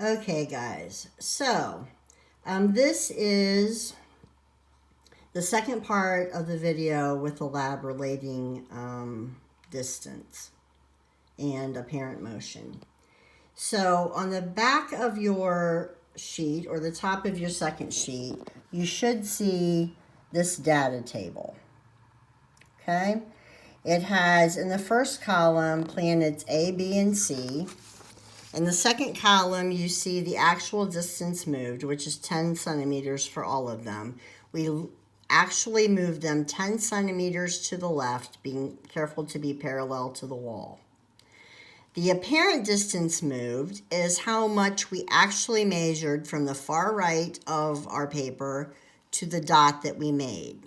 Okay, guys. So, this is the second part of the video with the lab relating distance and apparent motion. So, on the back of your sheet or the top of your second sheet, you should see this data table. Okay? It has in the first column planets A, B, and C. In the second column, you see the actual distance moved, which is 10 centimeters for all of them. We actually moved them 10 centimeters to the left, being careful to be parallel to the wall. The apparent distance moved is how much we actually measured from the far right of our paper to the dot that we made.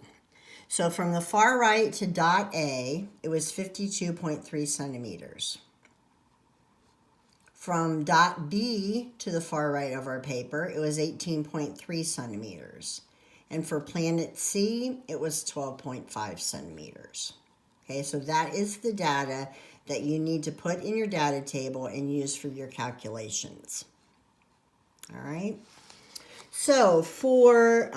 So from the far right to dot A, it was 52.3 centimeters. From dot B to the far right of our paper, it was 18.3 centimeters. And for planet C, it was 12.5 centimeters. Okay, so that is the data that you need to put in your data table and use for your calculations. All right. So for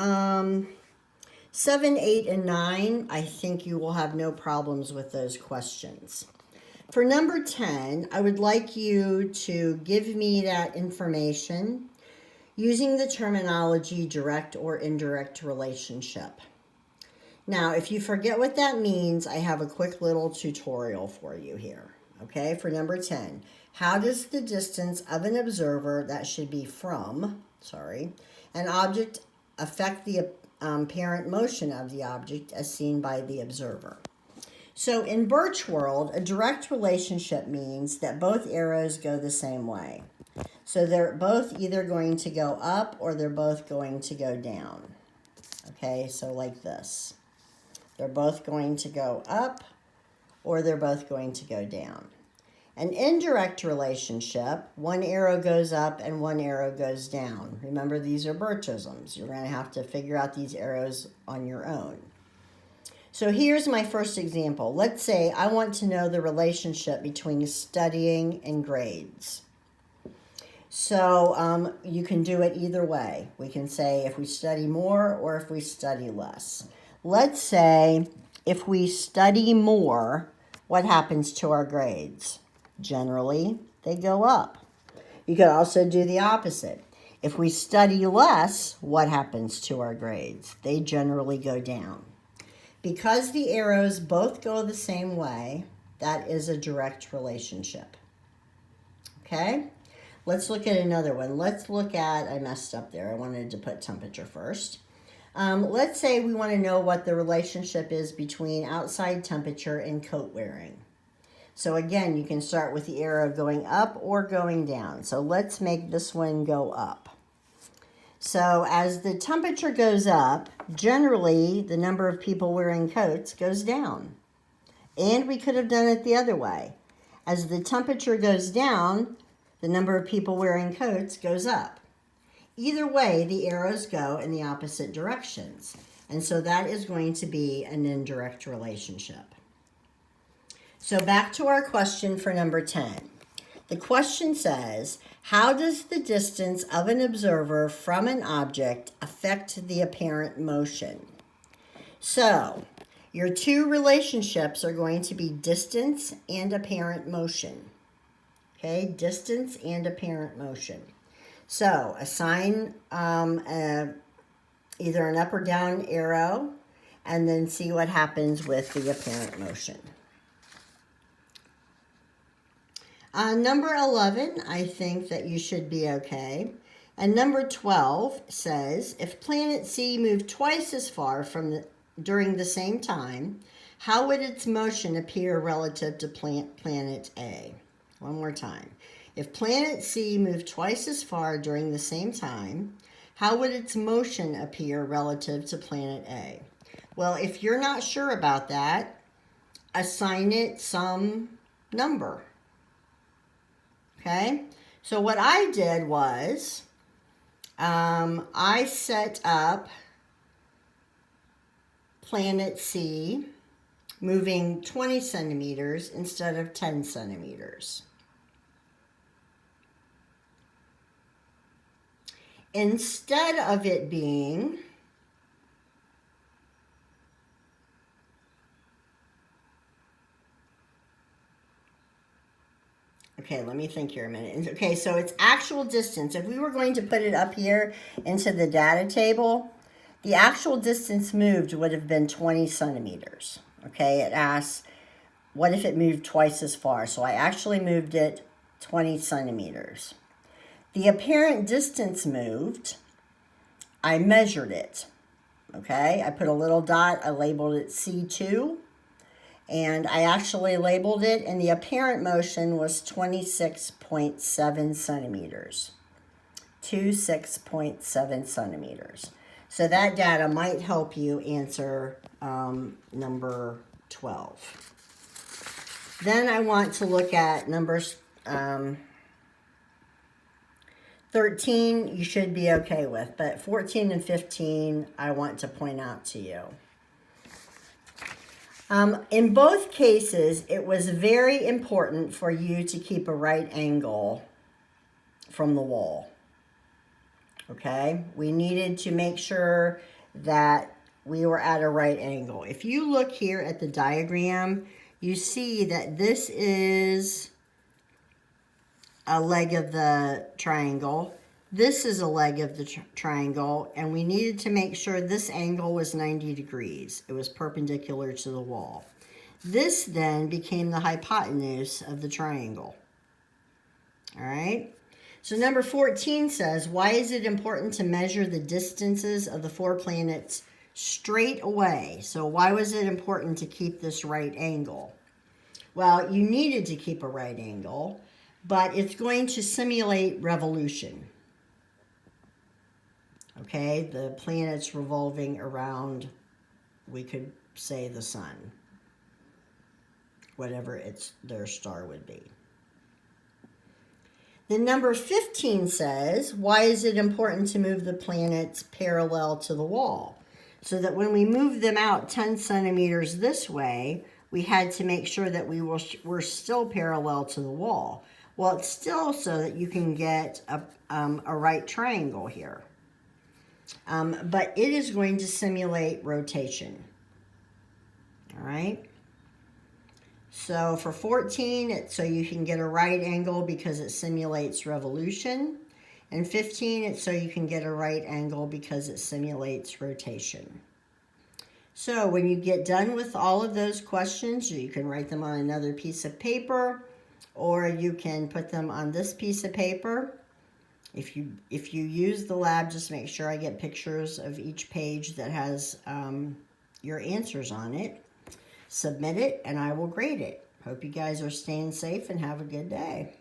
7, 8, and 9, I think you will have no problems with those questions. For number 10, I would like you to give me that information using the terminology direct or indirect relationship. Now, if you forget what that means, I have a quick little tutorial for you here. Okay, for number 10, how does the distance of an observer, that should be from, an object affect the apparent motion of the object as seen by the observer? So in Birch World, a direct relationship means that both arrows go the same way. So they're both either going to go up or they're both going to go down. Okay, so like this. They're both going to go up or they're both going to go down. An indirect relationship, one arrow goes up and one arrow goes down. Remember, these are Birchisms. You're going to have to figure out these arrows on your own. So here's my first example. Let's say I want to know the relationship between studying and grades. So you can do it either way. We can say if we study more or if we study less. Let's say if we study more, what happens to our grades? Generally, they go up. You could also do the opposite. If we study less, what happens to our grades? They generally go down. Because the arrows both go the same way, that is a direct relationship. Okay? Let's look at another one. Let's look at, I messed up there. I wanted to put temperature first. Let's say we want to know what the relationship is between outside temperature and coat wearing. So again, you can start with the arrow going up or going down. So let's make this one go up. So as the temperature goes up, generally the number of people wearing coats goes down. And we could have done it the other way. As the temperature goes down, the number of people wearing coats goes up. Either way, the arrows go in the opposite directions. And so that is going to be an indirect relationship. So back to our question for number 10. The question says, how does the distance of an observer from an object affect the apparent motion? So, your two relationships are going to be distance and apparent motion. Okay, distance and apparent motion. So, assign either an up or down arrow and then see what happens with the apparent motion. Number 11, I think that you should be okay. And number 12 says, if planet C moved twice as far during the same time, how would its motion appear relative to planet A? One more time. If planet C moved twice as far during the same time, how would its motion appear relative to planet A? Well, if you're not sure about that, assign it some number. Okay, so what I did was I set up planet C moving 20 centimeters instead of 10 centimeters. instead of it being okay, let me think here a minute. Okay, so it's actual distance. If we were going to put it up here into the data table, the actual distance moved would have been 20 centimeters. Okay, it asks, what if it moved twice as far? So I actually moved it 20 centimeters. The apparent distance moved, I measured it. Okay, I put a little dot, I labeled it C2. And I actually labeled it, and the apparent motion was 26.7 centimeters. 26.7 centimeters. So that data might help you answer number 12. Then I want to look at numbers 13, you should be okay with, but 14 and 15, I want to point out to you. In both cases, it was very important for you to keep a right angle from the wall. Okay? We needed to make sure that we were at a right angle. If you look here at the diagram, you see that this is a leg of the triangle. This is a leg of the triangle, and we needed to make sure this angle was 90 degrees. It was perpendicular to the wall. This then became the hypotenuse of the triangle. All right? So number 14 says, why is it important to measure the distances of the 4 planets straight away? So why was it important to keep this right angle? Well, you needed to keep a right angle, but it's going to simulate revolution. Okay, the planets revolving around, we could say, the sun, whatever their star would be. Then number 15 says, why is it important to move the planets parallel to the wall? So that when we move them out 10 centimeters this way, we had to make sure that we were still parallel to the wall. Well, it's still so that you can get a right triangle here. But it is going to simulate rotation. All right? So for 14, so you can get a right angle because it simulates revolution. And 15, it's so you can get a right angle because it simulates rotation. So when you get done with all of those questions, you can write them on another piece of paper, or you can put them on this piece of paper. If you use the lab, just make sure I get pictures of each page that has your answers on it. Submit it, and I will grade it. Hope you guys are staying safe and have a good day.